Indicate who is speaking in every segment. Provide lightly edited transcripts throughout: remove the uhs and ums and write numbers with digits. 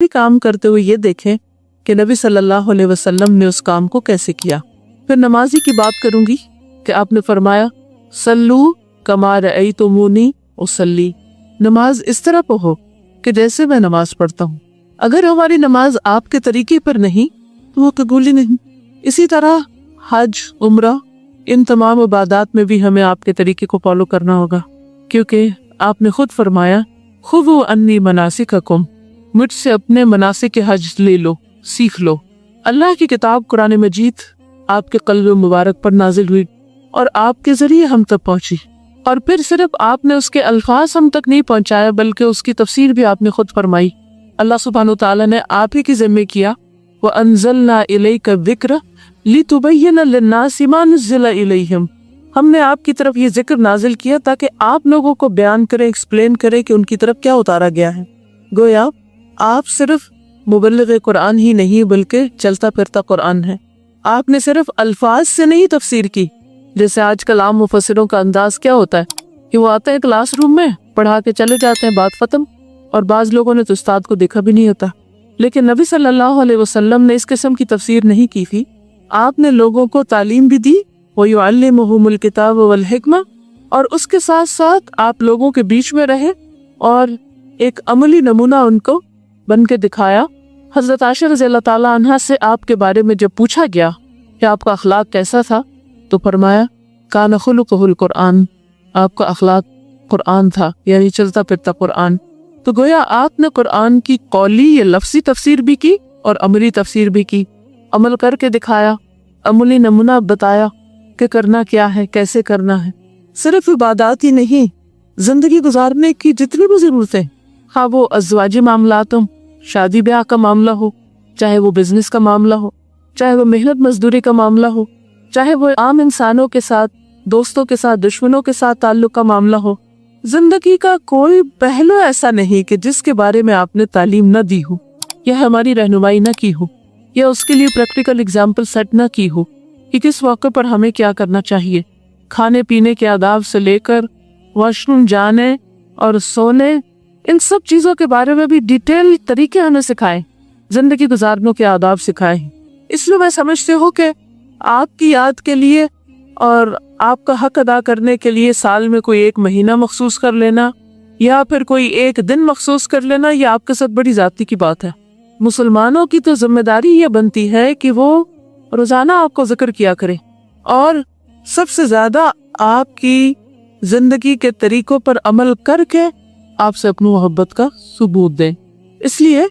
Speaker 1: بھی کام کرتے ہوئے یہ دیکھیں کہ نبی صلی اللہ علیہ وسلم نے اس کام کو کیسے کیا۔ پھر نمازی کی بات کروں گی کہ آپ نے فرمایا صلو کما رأیتمونی اصلی، نماز اس طرح پڑھو کہ جیسے میں نماز پڑھتا ہوں۔ اگر ہماری نماز آپ کے طریقے پر نہیں تو وہ قبول ہی نہیں۔ اسی طرح حج، عمرہ، ان تمام عبادات میں بھی ہمیں آپ کے طریقے کو فالو کرنا ہوگا، کیونکہ آپ نے خود فرمایا خذوا عنی مناسککم، مجھ سے اپنے مناسک حج لے لو، سیکھ لو۔ اللہ کی کتاب قرآن مجید آپ کے قلب مبارک پر نازل ہوئی اور آپ کے ذریعے ہم تک پہنچی، اور پھر صرف آپ نے اس کے الفاظ ہم تک نہیں پہنچایا بلکہ اس کی تفسیر بھی آپ نے خود فرمائی۔ اللہ سبحانہ وتعالیٰ نے آپ ہی کی ذمہ کیا وَأَنزَلْنَا إِلَيْكَ الذِّكْرَ لِتُبَيِّنَ لِلنَّاسِ مَا نُزِّلَ إِلَيْهِمْ، ہم نے آپ کی طرف یہ ذکر نازل کیا تاکہ آپ لوگوں کو بیان کرے، ایکسپلین کرے کہ ان کی طرف کیا اتارا گیا ہے۔ گویا آپ صرف مبلغ قرآن ہی نہیں بلکہ چلتا پھرتا قرآن ہے۔ آپ نے صرف الفاظ سے نہیں تفسیر کی، جیسے آج کل عام مفسروں کا انداز کیا ہوتا ہے کہ وہ آتے ہیں کلاس روم میں، پڑھا کے چلے جاتے ہیں، بات ختم، اور بعض لوگوں نے تو استاد کو دیکھا بھی نہیں ہوتا۔ لیکن نبی صلی اللہ علیہ وسلم نے اس قسم کی تفسیر نہیں کی تھی، آپ نے لوگوں کو تعلیم بھی دی وَيُعَلِّمُهُمُ الْكِتَابَ وَالْحِكْمَةَ، اور اس کے ساتھ ساتھ آپ لوگوں کے بیچ میں رہے اور ایک عملی نمونہ ان کو بن کے دکھایا۔ حضرت عائشہ رضی اللہ تعالیٰ عنہا سے آپ کے بارے میں جب پوچھا گیا کہ آپ کا اخلاق کیسا تھا تو فرمایا کان خلقہ القرآن، آپ کا اخلاق قرآن تھا، یعنی چلتا پھرتا قرآن۔ تو گویا آپ نے قرآن کی قولی یا لفظی تفسیر بھی کی اور عملی تفسیر بھی کی، عمل کر کے دکھایا، عملی نمونہ بتایا کہ کرنا کیا ہے، کیسے کرنا ہے۔ صرف عبادات ہی نہیں، زندگی گزارنے کی جتنی بھی ضرورتیں، خواہ وہ ازواجی معاملات ہوں، شادی بیاہ کا معاملہ ہو، چاہے وہ بزنس کا معاملہ ہو، چاہے وہ محنت مزدوری کا معاملہ ہو، چاہے وہ عام انسانوں کے ساتھ، دوستوں کے ساتھ، دشمنوں کے ساتھ تعلق کا معاملہ ہو، زندگی کا کوئی پہلو ایسا نہیں کہ جس کے بارے میں آپ نے تعلیم نہ دی ہو، یا ہماری رہنمائی نہ کی ہو، یا اس کے لیے پریکٹیکل اگزامپل سیٹ نہ کی ہو کہ کس موقع پر ہمیں کیا کرنا چاہیے۔ کھانے پینے کے آداب سے لے کر واش روم جانے اور سونے، ان سب چیزوں کے بارے میں بھی ڈیٹیل طریقے ہمیں سکھائے، زندگی گزارنے کے آداب سکھائے۔ اس لیے میں سمجھتی ہوں کہ آپ کی یاد کے لیے اور آپ کا حق ادا کرنے کے لیے سال میں کوئی ایک مہینہ مخصوص کر لینا یا پھر کوئی ایک دن مخصوص کر لینا، یہ آپ کے ساتھ بڑی ذاتی کی بات ہے۔ مسلمانوں کی تو ذمہ داری یہ بنتی ہے کہ وہ روزانہ آپ کو ذکر کیا کرے اور سب سے زیادہ آپ کی زندگی کے طریقوں پر عمل کر کے آپ سے اپنی محبت کا ثبوت دیں۔ اس لیے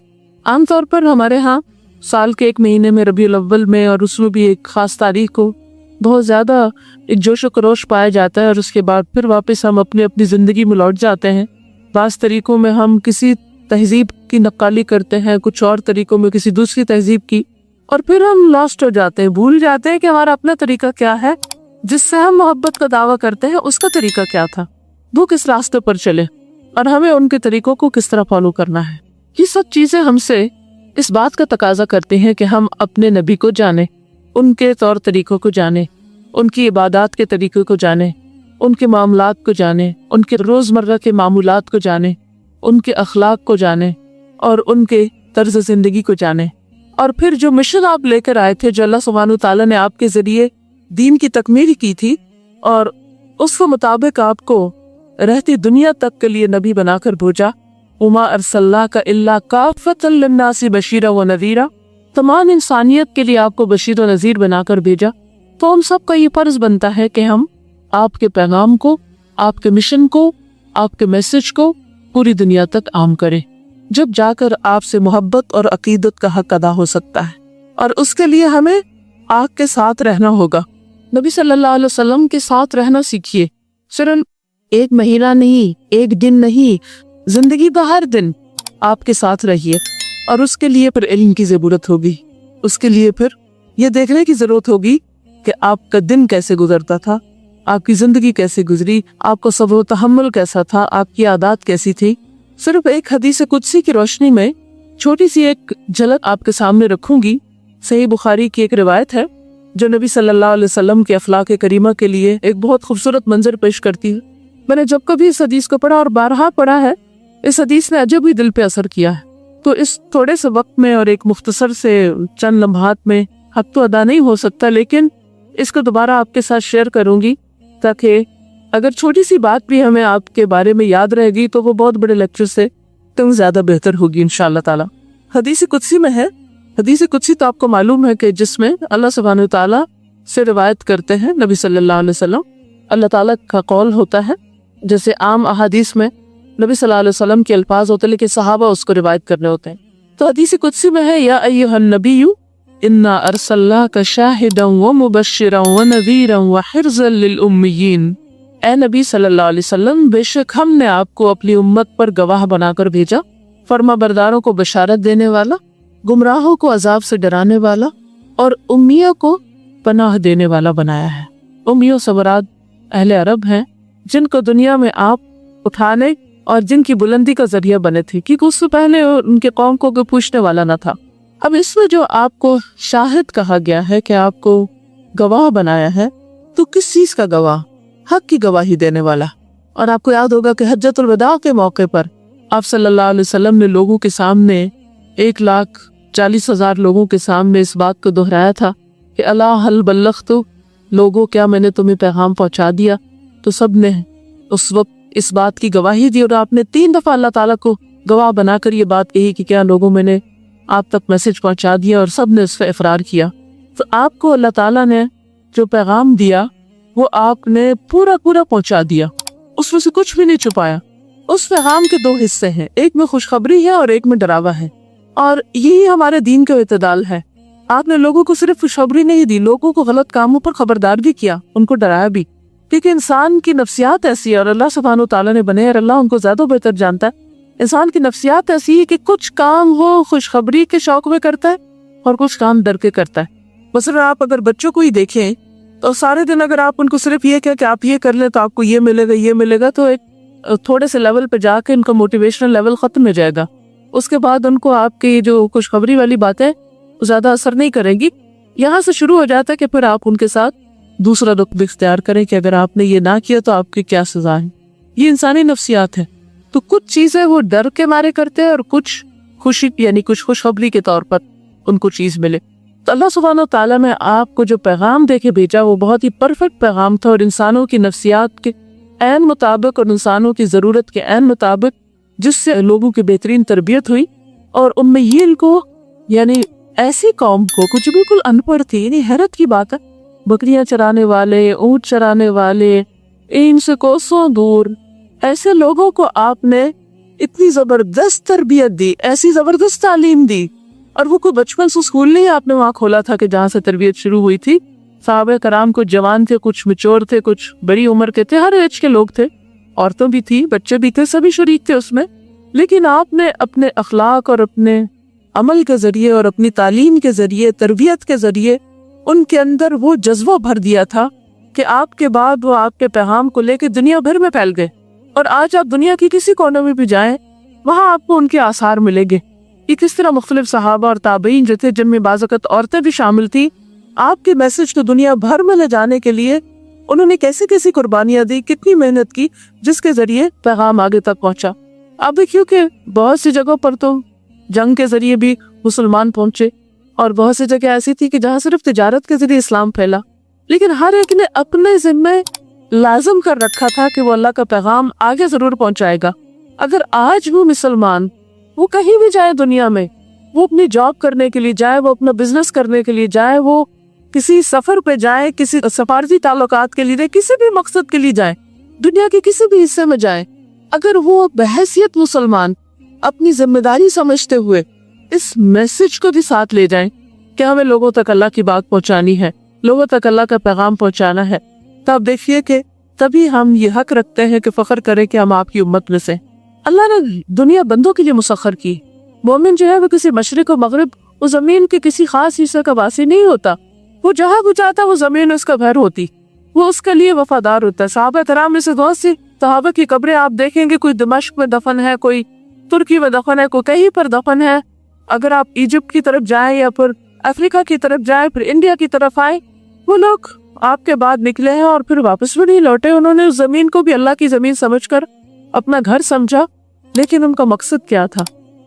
Speaker 1: عام طور پر ہمارے ہاں سال کے ایک مہینے میں ربیع الاول میں، اور اس میں بھی ایک خاص تاریخ کو بہت زیادہ ایک جوش و خروش پایا جاتا ہے، اور اس کے بعد پھر واپس ہم اپنی زندگی میں لوٹ جاتے ہیں۔ بعض طریقوں میں ہم کسی تہذیب کی نقالی کرتے ہیں، کچھ اور طریقوں میں کسی دوسری تہذیب کی، اور پھر ہم لاسٹ ہو جاتے ہیں، بھول جاتے ہیں کہ ہمارا اپنا طریقہ کیا ہے، جس سے ہم محبت کا دعویٰ کرتے ہیں، اس کا طریقہ کیا تھا، وہ کس راستے پر چلے، اور ہمیں ان کے طریقوں کو کس طرح فالو کرنا ہے۔ یہ سب چیزیں ہم سے اس بات کا تقاضا کرتے ہیں کہ ہم اپنے نبی کو جانیں، ان کے طور طریقوں کو جانیں، ان کی عبادات کے طریقوں کو جانیں، ان کے معاملات کو جانیں، ان کے روزمرہ کے معمولات کو جانیں، ان کے اخلاق کو جانیں اور ان کے طرز زندگی کو جانیں۔ اور پھر جو مشن آپ لے کر آئے تھے، جو اللہ سبحانہ وتعالیٰ نے آپ کے ذریعے دین کی تکمیل کی تھی، اور اس کے مطابق آپ کو رہتی دنیا تک کے لیے نبی بنا کر بھیجا، وما ارسلناک الا کافۃ للناس بشیرا ونذیرا، تمام انسانیت کے لیے آپ کو بشیر و نذیر بنا کر بھیجا۔ تو ہم سب کا یہ فرض بنتا ہے کہ ہم آپ کے پیغام کو، آپ کے مشن کو، آپ کے میسج کو پوری دنیا تک عام کریں، جب جا کر آپ سے محبت اور عقیدت کا حق ادا ہو سکتا ہے۔ اور اس کے لیے ہمیں آپ کے ساتھ رہنا ہوگا، نبی صلی اللہ علیہ وسلم کے ساتھ رہنا سیکھیے، صرف ایک مہینہ نہیں، ایک دن نہیں، زندگی کا ہر دن آپ کے ساتھ رہیے۔ اور اس کے لیے پھر علم کی ضرورت ہوگی، اس کے لیے پھر یہ دیکھنے کی ضرورت ہوگی کہ آپ کا دن کیسے گزرتا تھا، آپ کی زندگی کیسے گزری، آپ کا صبر و تحمل کیسا تھا، آپ کی عادات کیسی تھی۔ صرف ایک حدیث قدسی کی روشنی میں چھوٹی سی ایک جھلک آپ کے سامنے رکھوں گی۔ صحیح بخاری کی ایک روایت ہے جو نبی صلی اللہ علیہ وسلم کے اخلاق کریمہ کے لیے ایک بہت خوبصورت منظر پیش کرتی ہے۔ میں نے جب کبھی اس حدیث کو پڑھا اور بارہا پڑھا ہے، اس حدیث نے عجب ہی دل پہ اثر کیا ہے۔ تو اس تھوڑے سے وقت میں اور ایک مختصر سے چند لمحات میں حق تو ادا نہیں ہو سکتا، لیکن اس کو دوبارہ آپ کے ساتھ شیئر کروں گی تاکہ اگر چھوٹی سی بات بھی ہمیں آپ کے بارے میں یاد رہے گی تو وہ بہت بڑے لیکچر سے تم زیادہ بہتر ہوگی انشاءاللہ تعالی۔ حدیث قدسی میں ہے، حدیث قدسی تو آپ کو معلوم ہے کہ جس میں اللہ سبحانہ وتعالیٰ سے روایت کرتے ہیں نبی صلی اللہ علیہ وسلم، اللہ تعالیٰ کا قول ہوتا ہے۔ جیسے عام احادیث میں نبی صلی اللہ علیہ وسلم کے الفاظ ہوتے ہیں لیکن صحابہ اس کو روایت کرنے ہوتے ہیں۔ تو حدیث قدسی میں ہے، یا ایھا النبی انا ارسلناک شاہدا ومبشرا ونذیرا وحرزا للأمیین، اے نبی صلی اللہ علیہ وسلم، بے شک ہم نے آپ کو اپنی امت پر گواہ بنا کر بھیجا، فرما برداروں کو بشارت دینے والا، گمراہوں کو عذاب سے ڈرانے والا، اور امیوں کو پناہ دینے والا بنایا ہے۔ امیوں سے مراد اہل عرب ہیں جن کو دنیا میں آپ اٹھانے اور جن کی بلندی کا ذریعہ بنے تھے، کیونکہ اس سے پہلے ان کے قوم کو کوئی پوچھنے والا نہ تھا۔ اب اس میں جو آپ کو شاہد کہا گیا ہے کہ آپ کو گواہ بنایا ہے، تو کس چیز کا گواہ؟ حق کی گواہی دینے والا۔ اور آپ کو یاد ہوگا کہ حجۃ الوداع کے موقع پر آپ صلی اللہ علیہ وسلم نے لوگوں کے سامنے 1,40,000 لوگوں کے سامنے اس بات کو دہرایا تھا کہ الا هل بلغت، لوگوں کیا میں نے تمہیں پیغام پہنچا دیا؟ تو سب نے اس وقت اس بات کی گواہی دی، اور آپ نے 3 دفعہ اللہ تعالیٰ کو گواہ بنا کر یہ بات کہی کہ کیا لوگوں میں نے آپ تک میسج پہنچا دیا، اور سب نے اس کا اقرار کیا۔ تو آپ کو اللہ تعالیٰ نے جو پیغام دیا وہ آپ نے پورا پہنچا دیا، اس میں سے کچھ بھی نہیں چھپایا۔ اس پیغام کے 2 حصے ہیں، ایک میں خوشخبری ہے اور ایک میں ڈراوا ہے، اور یہی ہمارے دین کا اعتدال ہے۔ آپ نے لوگوں کو صرف خوشخبری نہیں دی، لوگوں کو غلط کاموں پر خبردار بھی کیا، ان کو ڈرایا بھی، کیونکہ انسان کی نفسیات ایسی ہے، اور اللہ سبحانہ وتعالیٰ نے بنے، اور اللہ ان کو زیادہ بہتر جانتا ہے۔ انسان کی نفسیات ایسی ہے کہ کچھ کام وہ خوشخبری کے شوق میں کرتا ہے اور کچھ کام ڈر کے کرتا ہے۔ مثلا آپ اگر بچوں کو ہی دیکھیں تو سارے دن اگر آپ ان کو صرف یہ کہ آپ یہ کر لیں تو آپ کو یہ ملے گا، تو ایک تھوڑے سے لیول پہ جا کے ان کا موٹیویشنل لیول ختم ہو جائے گا۔ اس کے بعد ان کو آپ کی جو خوشخبری والی باتیں زیادہ اثر نہیں کریں گی۔ یہاں سے شروع ہو جاتا ہے کہ پھر آپ ان کے ساتھ دوسرا رخ بھی اختیار کریں کہ اگر آپ نے یہ نہ کیا تو آپ کی کیا سزا ہے۔ یہ انسانی نفسیات ہے۔ تو کچھ چیزیں وہ ڈر کے مارے کرتے ہیں اور کچھ خوشی یعنی کچھ خوشخبری کے طور پر ان کو چیز ملے۔ تو اللہ سبحانہ وتعالیٰ نے آپ کو جو پیغام دے کے بھیجا وہ بہت ہی پرفیکٹ پیغام تھا، اور انسانوں کی نفسیات کے عین مطابق اور انسانوں کی ضرورت کے عین مطابق، جس سے لوگوں کی بہترین تربیت ہوئی۔ اور امیین کو یعنی ایسی قوم کو کچھ بالکل ان پڑھ تھی، یعنی حیرت کی بات ہے، بکریاں چرانے والے، اونٹ چرانے والے، ان سے کوسوں دور ایسے لوگوں کو آپ نے اتنی زبردست تربیت دی، ایسی زبردست تعلیم دی، اور وہ کوئی بچپن سے اسکول نہیں آپ نے وہاں کھولا تھا کہ جہاں سے تربیت شروع ہوئی تھی۔ صحابہ کرام کچھ جوان تھے، کچھ میچور تھے، کچھ بڑی عمر کے تھے، ہر ایج کے لوگ تھے، عورتوں بھی تھی، بچے بھی تھے، سبھی شریک تھے اس میں۔ لیکن آپ نے اپنے اخلاق اور اپنے عمل کے ذریعے اور اپنی تعلیم کے ذریعے، تربیت کے ذریعے ان کے اندر وہ جذبہ بھر دیا تھا کہ آپ کے بعد وہ آپ کے پیغام کو لے کے دنیا بھر میں پھیل گئے، اور آج آپ دنیا کی کسی کونے میں بھی جائیں وہاں آپ کو ان کے آثار ملیں گے۔ یہ کس طرح مختلف صحابہ اور تابعین جو تھے، جن میں بعض اوقات عورتیں بھی شامل تھیں، آپ کے میسج کو دنیا بھر میں لے جانے کے لیے انہوں نے کیسی قربانیاں دی، کتنی محنت کی، جس کے ذریعے پیغام آگے تک پہنچا۔ اب دیکھیے کہ بہت سی جگہوں پر تو جنگ کے ذریعے بھی مسلمان پہنچے، اور بہت سی جگہ ایسی تھی کہ جہاں صرف تجارت کے ذریعے اسلام پھیلا، لیکن ہر ایک نے اپنے ذمہ لازم کر رکھا تھا کہ وہ اللہ کا پیغام آگے ضرور پہنچائے گا۔ اگر آج وہ مسلمان وہ کہیں بھی جائے دنیا میں، وہ اپنی جاب کرنے کے لیے جائے، وہ اپنا بزنس کرنے کے لیے جائے، وہ کسی سفر پہ جائے، کسی سفارتی تعلقات کے لیے، کسی بھی مقصد کے لیے جائے، دنیا کے کسی بھی حصے میں جائے، اگر وہ بحیثیت مسلمان اپنی ذمہ داری سمجھتے ہوئے اس میسج کو بھی ساتھ لے جائیں کہ ہمیں لوگوں تک اللہ کی بات پہنچانی ہے، لوگوں تک اللہ کا پیغام پہنچانا ہے، تب دیکھیے کہ تبھی ہم یہ حق رکھتے ہیں کہ فخر کریں کہ ہم آپ کی امت میں سے۔ اللہ نے دنیا بندوں کے لیے مسخر کی۔ مومن جو ہے وہ کسی مشرق و مغرب، وہ زمین کے کسی خاص حصے کا واسی نہیں ہوتا، وہ جہاں بھی جاتا وہ زمین اس کا گھر ہوتی، وہ اس کے لیے وفادار ہوتا ہے۔ صحابہ کرام میں سے بہت سی صحابہ کی قبریں آپ دیکھیں گے، کوئی دمشق میں دفن ہے، کوئی ترکی میں دفن ہے، کوئی کہیں پر دفن ہے۔ اگر آپ ایجپٹ کی طرف جائیں یا پھر افریقہ کی طرف جائیں، پھر انڈیا کی طرف آئیں، وہ لوگ آپ کے بعد نکلے ہیں اور پھر واپس بھی نہیں لوٹے۔ انہوں نے اس زمین کو بھی اللہ کی زمین سمجھ کر اپنا گھر سمجھا، لیکن ان کا مقصد کیا تھا؟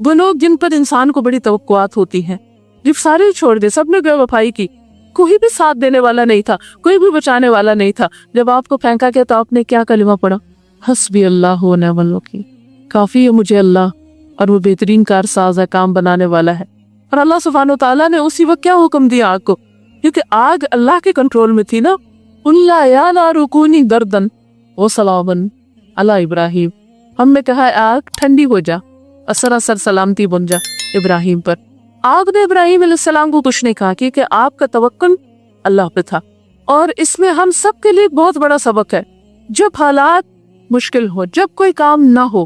Speaker 1: وہ لوگ جن پر انسان کو بڑی توقعات ہوتی ہیں، جب سارے چھوڑ دے، سب نے بے وفائی کی، کوئی بھی ساتھ دینے والا نہیں تھا، کوئی بھی بچانے والا نہیں تھا، جب آپ کو پھینکا گیا تو آپ نے کیا کلمہ پڑھا؟ حسبی اللہ و نعم الوکیل، کافی ہے مجھے اللہ، اور وہ بہترین کارساز ہے، کام بنانے والا ہے۔ اور اللہ سبحانہ و تعالیٰ نے اسی وقت کیا حکم دیا آگ کو، کیونکہ آگ اللہ کے کنٹرول میں تھی نا، اللہ یا نار کونی بردن وسلاما علی ابراہیم، ہم نے کہا آگ ٹھنڈی ہو جا اور سراسر سلامتی بن جا ابراہیم پر۔ آگ نے ابراہیم علیہ السلام کو کچھ نہیں کہا، کیونکہ آپ کا توکل اللہ پہ تھا۔ اور اس میں ہم سب کے لیے بہت بڑا سبق ہے، جب حالات مشکل ہو، جب کوئی کام نہ ہو،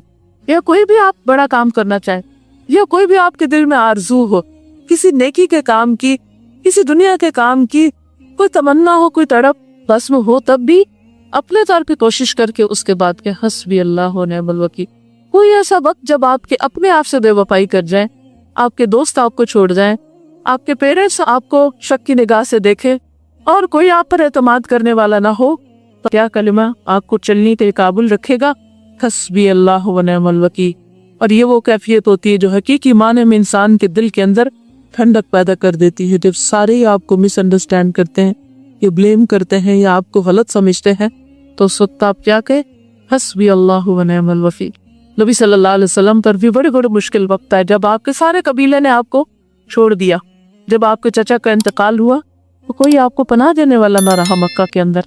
Speaker 1: یا کوئی بھی آپ بڑا کام کرنا چاہے، یا کوئی بھی آپ کے دل میں آرزو ہو، کسی نیکی کے کام کی، کسی دنیا کے کام کی کوئی تمنا ہو، کوئی تڑپ بس میں ہو، تب بھی اپنے طور پہ کوشش کر کے اس کے بعد کہ حسبی اللہ و نعم الوکیل۔ کوئی ایسا وقت جب آپ کے اپنے آپ سے بے وفائی کر جائیں، آپ کے دوست آپ کو چھوڑ جائیں، آپ کے پیرنٹس آپ کو شک کی نگاہ سے دیکھیں، اور کوئی آپ پر اعتماد کرنے والا نہ ہو، تو کیا کلمہ آپ کو چلنے کے قابل رکھے گا؟ حسبی اللہ و نعم الوکیل۔ اور یہ وہ کیفیت ہوتی ہے جو حقیقی معنی میں انسان کے دل کے اندر ٹھنڈک پیدا کر دیتی ہے۔ جب سارے آپ کو مس انڈرسٹینڈ کرتے ہیں، یا بلیم کرتے ہیں، یا آپ کو غلط سمجھتے ہیں، تو اس وقت آپ کیا کہیں؟ حسبی اللہ و نعم الوکیل۔ نبی صلی اللہ علیہ وسلم پر بھی بڑے مشکل وقت ہے، جب آپ کے سارے قبیلے نے آپ کو چھوڑ دیا، جب آپ کے چچا کا انتقال ہوا تو کوئی آپ کو پناہ دینے والا نہ رہا مکہ کے اندر،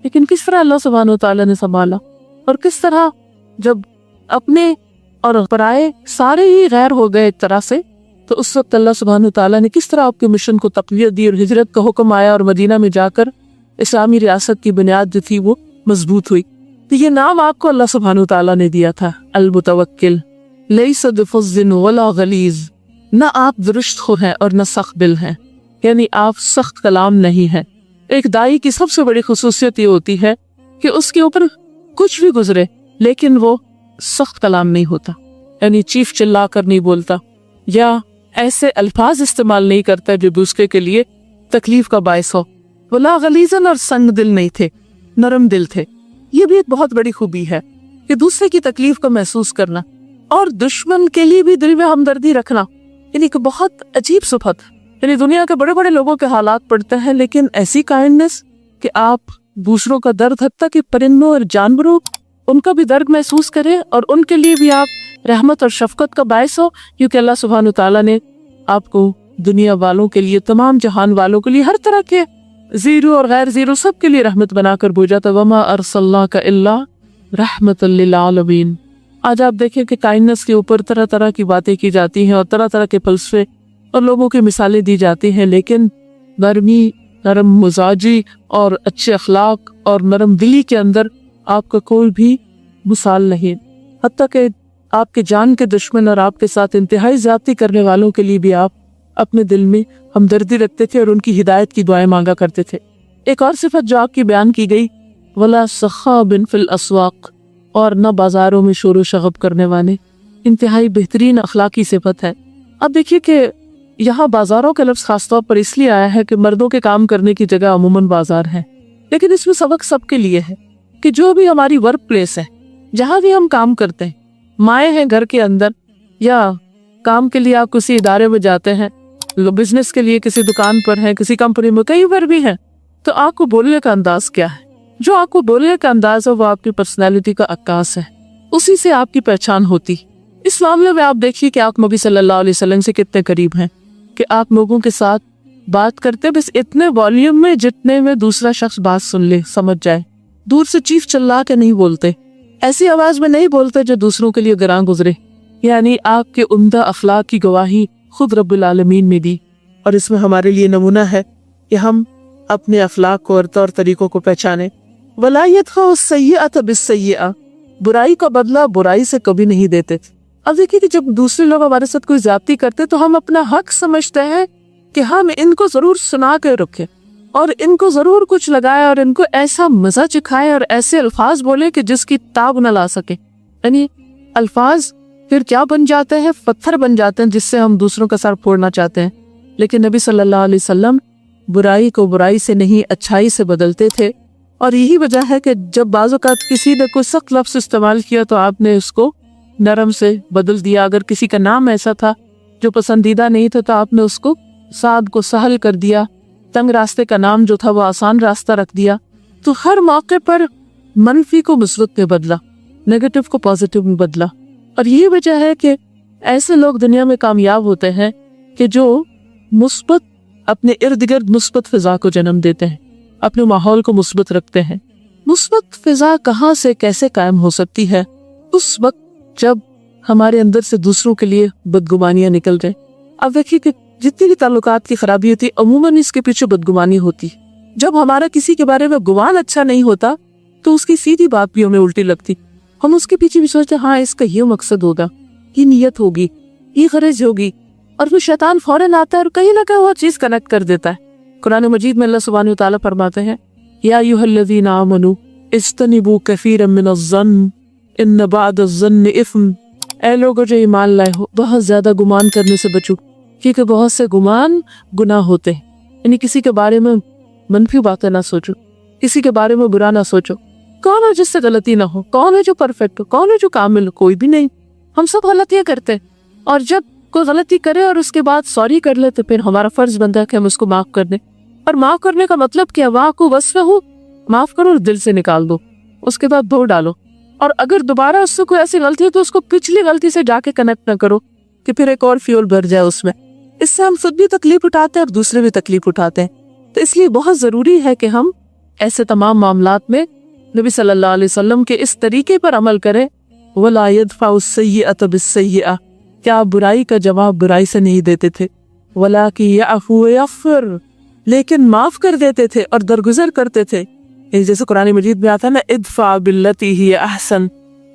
Speaker 1: لیکن کس طرح اللہ سبحانہ و تعالیٰ نے سنبھالا، اور کس طرح جب اپنے اور پرائے سارے ہی غیر ہو گئے ایک طرح سے، تو اس وقت اللہ سبحانہ و تعالیٰ نے کس طرح آپ کے مشن کو تقویت دی، اور ہجرت کا حکم آیا، اور مدینہ میں جا کر اسلامی ریاست کی بنیاد جو تھی وہ مضبوط ہوئی۔ تو یہ نام آپ کو اللہ سبحانہ و تعالیٰ نے دیا تھا، المتوکل، لیس بفظ ولا غلیظ، نہ آپ درشت خو ہیں اور نہ سخت دل ہیں، یعنی آپ سخت کلام نہیں ہیں۔ ایک دائی کی سب سے بڑی خصوصیت یہ ہوتی ہے کہ اس کے اوپر کچھ بھی گزرے لیکن وہ سخت کلام نہیں ہوتا، یعنی چیخ چلا کر نہیں بولتا، یا ایسے الفاظ استعمال نہیں کرتا جو دوسرے کے لیے تکلیف کا باعث ہو۔ ولا غلیظاً، اور سنگ دل نہیں تھے، نرم دل تھے۔ یہ بھی ایک بہت بڑی خوبی ہے کہ دوسرے کی تکلیف کو محسوس کرنا، اور دشمن کے لیے بھی دل میں ہمدردی رکھنا، یعنی کہ بہت عجیب صفت۔ یعنی دنیا کے بڑے لوگوں کے حالات پڑھتے ہیں، لیکن ایسی کائنڈنس کہ آپ دوسروں کا درد، حتیٰ کہ پرندوں اور جانوروں، ان کا بھی درد محسوس کریں، اور ان کے لیے بھی آپ رحمت اور شفقت کا باعث ہو، کیونکہ اللہ سبحانہ تعالیٰ نے آپ کو دنیا والوں کے لیے، تمام جہان والوں کے لیے، ہر طرح کے زیرو اور غیر زیرو سب کے لیے رحمت بنا کر بھیجا تھا۔ وما ارسلناک الا رحمۃ للعالمین۔ آج آپ دیکھیں کہ کائنڈنس کے اوپر طرح طرح کی باتیں کی جاتی ہیں، اور طرح طرح کے فلسفے اور لوگوں کی مثالیں دی جاتی ہیں، لیکن نرمی، نرم مزاجی اور اچھے اخلاق اور نرم دلی کے اندر آپ کا کوئی بھی مثال نہیں۔ حتیٰ کہ آپ کے جان کے دشمن اور آپ کے ساتھ انتہائی زیادتی کرنے والوں کے لیے بھی آپ اپنے دل میں ہمدردی رکھتے تھے، اور ان کی ہدایت کی دعائیں مانگا کرتے تھے۔ ایک اور صفت جو آپ کی بیان کی گئی، ولا صخاب فی الاسواق، اور نہ بازاروں میں شور و شغب کرنے والے، انتہائی بہترین اخلاقی صفت ہے۔ اب دیکھیے کہ یہاں بازاروں کا لفظ خاص طور پر اس لیے آیا ہے کہ مردوں کے کام کرنے کی جگہ عموماً بازار ہے، لیکن اس میں سبق سب کے لیے ہے کہ جو بھی ہماری ورک پلیس ہے، جہاں بھی ہم کام کرتے ہیں، مائیں ہیں گھر کے اندر، یا کام کے لیے آپ کسی ادارے میں جاتے ہیں، بزنس کے لیے کسی دکان پر ہیں، کسی کمپنی میں، کہیں پر بھی ہیں، تو آپ کو بولنے کا انداز کیا ہے؟ جو آپ کو بولنے کا انداز ہے وہ آپ کی پرسنالٹی کا عکاس ہے، اسی سے آپ کی پہچان ہوتی۔ اس معاملے میں آپ دیکھیے کہ آپ نبی صلی اللہ علیہ وسلم سے کتنے قریب ہیں، کہ آپ لوگوں کے ساتھ بات کرتے بس اتنے والیوم میں جتنے میں دوسرا شخص بات سن لے، سمجھ جائے۔ دور سے چیخ چلا کے نہیں بولتے، ایسی آواز میں نہیں بولتے جو دوسروں کے لیے گراں گزرے۔ یعنی آپ کے عمدہ اخلاق کی گواہی خود رب العالمین نے دی، اور اس میں ہمارے لیے نمونہ ہے کہ ہم اپنے اخلاق کو اور طور طریقوں کو پہچانیں۔ وَلَا يَدْفَعُ السَّيِّئَةَ بِالسَّيِّئَةِ، برائی کا بدلہ برائی سے کبھی نہیں دیتے۔ اب دیکھیے کہ جب دوسرے لوگ ہمارے ساتھ کوئی زیادتی کرتے تو ہم اپنا حق سمجھتے ہیں کہ ہم ان کو ضرور سنا کے رکھیں، اور ان کو ضرور کچھ لگائے، اور ان کو ایسا مزہ چکھائے، اور ایسے الفاظ بولے کہ جس کی تاب نہ لا سکے۔ یعنی الفاظ پھر کیا بن جاتے ہیں؟ پتھر بن جاتے ہیں جس سے ہم دوسروں کا سر پھوڑنا چاہتے ہیں۔ لیکن نبی صلی اللہ علیہ وسلم برائی کو برائی سے نہیں، اچھائی سے بدلتے تھے، اور یہی وجہ ہے کہ جب بعض اوقات کسی نے کوئی سخت لفظ استعمال کیا تو آپ نے اس کو نرم سے بدل دیا. اگر کسی کا نام ایسا تھا جو پسندیدہ نہیں تھا تو آپ نے اس کو سعد کو سہل کر دیا. تنگ راستے کا نام جو تھا وہ آسان راستہ رکھ دیا. تو ہر موقع پر منفی کو مثبت میں بدلا, نیگیٹو کو پازیٹو میں بدلا. اور یہ وجہ ہے کہ ایسے لوگ دنیا میں کامیاب ہوتے ہیں کہ جو مثبت اپنے ارد گرد مثبت فضا کو جنم دیتے ہیں, اپنے ماحول کو مثبت رکھتے ہیں. مثبت فضا کہاں سے کیسے قائم ہو سکتی ہے؟ اس وقت جب ہمارے اندر سے دوسروں کے لیے بدگمانیاں نکل جائیں. اب دیکھیے کہ جتنی بھی تعلقات کی خرابی ہوتی ہے عموماً اس کے پیچھے بدگمانی ہوتی. جب ہمارا کسی کے بارے میں گمان اچھا نہیں ہوتا تو اس کی سیدھی بات بھی ہمیں الٹی لگتی. ہم اس کے پیچھے بھی سوچتے ہاں اس کا یہ مقصد ہوگا, یہ نیت ہوگی, یہ غرض ہوگی, اور وہ شیطان فوراً آتا ہے اور کہیں نہ کہیں وہ چیز کنیکٹ کر دیتا ہے. قرآن مجید میں اللہ سبحانہ و تعالیٰ فرماتے ہیں یا ایھا الذین آمنوا اجتنبوا کثیرا من الظن ان بعض الظن اثم. اے لوگو جو ایمان لائے ہو, بہت زیادہ گمان کرنے سے بچو, کیونکہ بہت سے گمان گناہ ہوتے ہیں. یعنی کسی کے بارے میں منفی باتیں نہ سوچو, کسی کے بارے میں برا نہ سوچو. کون ہے جس سے غلطی نہ ہو؟ کون ہے جو پرفیکٹ ہو؟ کون ہے جو کامل ہو؟ کوئی بھی نہیں. ہم سب غلطیاں کرتے ہیں, اور جب کوئی غلطی کرے اور اس کے بعد سوری کر لے تو پھر ہمارا فرض بنتا ہے کہ ہم اس کو معاف کر دیں. اور معاف کرنے کا مطلب کیا؟ واہ کو وصف ہو, معاف کرو اور دل سے نکال دو, اس کے بعد دھو ڈالو. اور اگر دوبارہ اس سے کوئی ایسی غلطی ہے تو اس کو پچھلی غلطی سے جا کے کنیکٹ نہ کرو کہ پھر ایک اور فیول بھر جائے اس میں. اس سے ہم خود بھی تکلیف اٹھاتے ہیں اور دوسرے بھی تکلیف اٹھاتے ہیں. تو اس لیے بہت ضروری ہے کہ ہم ایسے تمام معاملات میں نبی صلی اللہ علیہ وسلم کے اس طریقے پر عمل کریں. وَلَا يَدْفَعُ السَّيِّئَةَ بِالسَّيِّئَةِ, کہ آپ برائی کا جواب برائی سے نہیں دیتے تھے. وَلَٰكِن يَعْفُو وَيَغْفِرُ, لیکن معاف کر دیتے تھے اور درگزر کرتے تھے. جیسے قرآن مجید میں آتا ہے نا ادفع باللتی ہی احسن